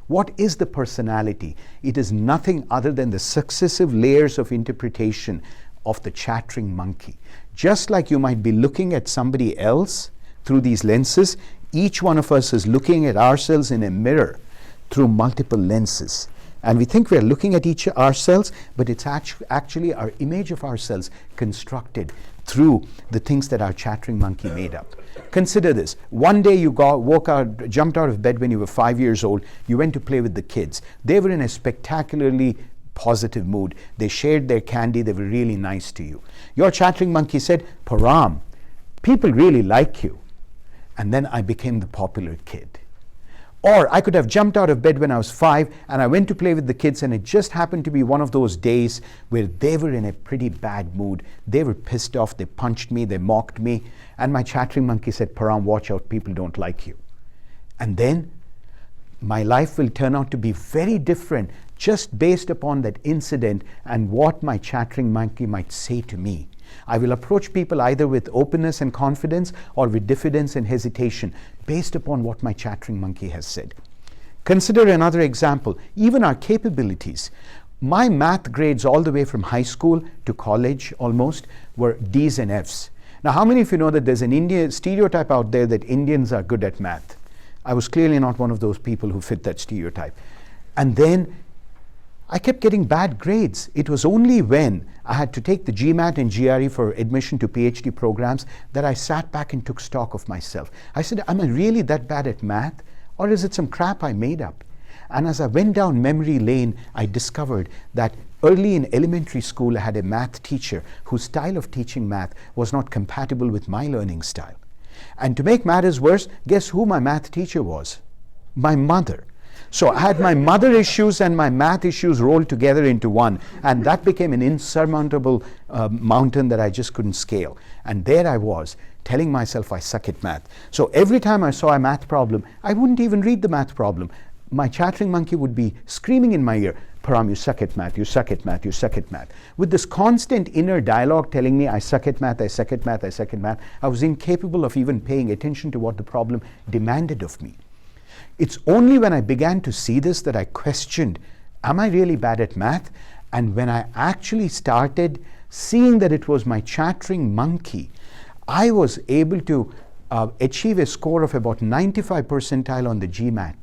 What is the personality? It is nothing other than the successive layers of interpretation of the chattering monkey. Just like you might be looking at somebody else through these lenses, each one of us is looking at ourselves in a mirror through multiple lenses. And we think we're looking at ourselves, but it's actually our image of ourselves constructed through the things that our chattering monkey made up. Consider this. One day you jumped out of bed when you were 5 years old. You went to play with the kids. They were in a spectacularly positive mood. They shared their candy. They were really nice to you. Your chattering monkey said, Param, people really like you. And then I became the popular kid. Or I could have jumped out of bed when I was 5 and I went to play with the kids, and it just happened to be one of those days where they were in a pretty bad mood. They were pissed off, they punched me, they mocked me, and my chattering monkey said, Param, watch out, people don't like you. And then my life will turn out to be very different just based upon that incident and what my chattering monkey might say to me. I will approach people either with openness and confidence or with diffidence and hesitation based upon what my chattering monkey has said. Consider another example, even our capabilities. My math grades all the way from high school to college almost were D's and F's. Now, how many of you know that there's an Indian stereotype out there that Indians are good at math? I was clearly not one of those people who fit that stereotype. And then I kept getting bad grades. It was only when I had to take the GMAT and GRE for admission to PhD programs that I sat back and took stock of myself. I said, am I really that bad at math? Or is it some crap I made up? And as I went down memory lane, I discovered that early in elementary school, I had a math teacher whose style of teaching math was not compatible with my learning style. And to make matters worse, guess who my math teacher was? My mother. So I had my mother issues and my math issues rolled together into one, and that became an insurmountable mountain that I just couldn't scale. And there I was, telling myself I suck at math. So every time I saw a math problem, I wouldn't even read the math problem. My chattering monkey would be screaming in my ear, Param, you suck at math, you suck at math, you suck at math. With this constant inner dialogue telling me I suck at math, I suck at math, I suck at math, I was incapable of even paying attention to what the problem demanded of me. It's only when I began to see this that I questioned, am I really bad at math? And when I actually started seeing that it was my chattering monkey, I was able to achieve a score of about 95 percentile on the GMAT,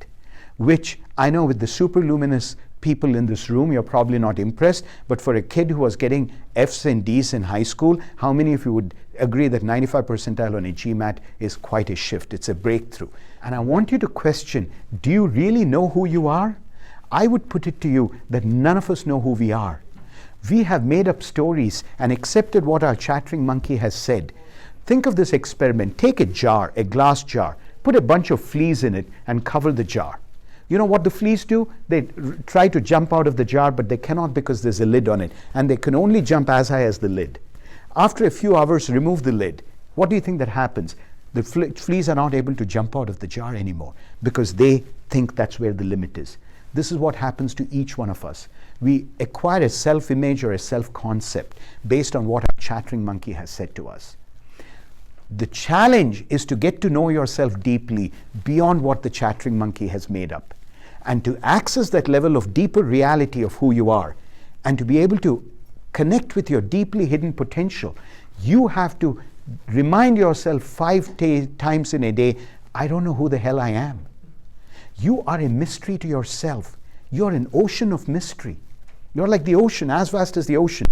which I know with the superluminous people in this room, you're probably not impressed, but for a kid who was getting F's and D's in high school, how many of you would agree that 95 percentile on a GMAT is quite a shift? It's a breakthrough. And I want you to question, do you really know who you are? I would put it to you that none of us know who we are. We have made up stories and accepted what our chattering monkey has said. Think of this experiment. Take a jar, a glass jar, put a bunch of fleas in it and cover the jar. You know what the fleas do? They try to jump out of the jar, but they cannot because there's a lid on it, and they can only jump as high as the lid. After a few hours, remove the lid. What do you think that happens? The fleas are not able to jump out of the jar anymore because they think that's where the limit is. This is what happens to each one of us. We acquire a self-image or a self-concept based on what our chattering monkey has said to us. The challenge is to get to know yourself deeply beyond what the chattering monkey has made up, and to access that level of deeper reality of who you are, and to be able to connect with your deeply hidden potential. You have to remind yourself 5 times in a day, I don't know who the hell I am. You are a mystery to yourself. You're an ocean of mystery. You're like the ocean, as vast as the ocean.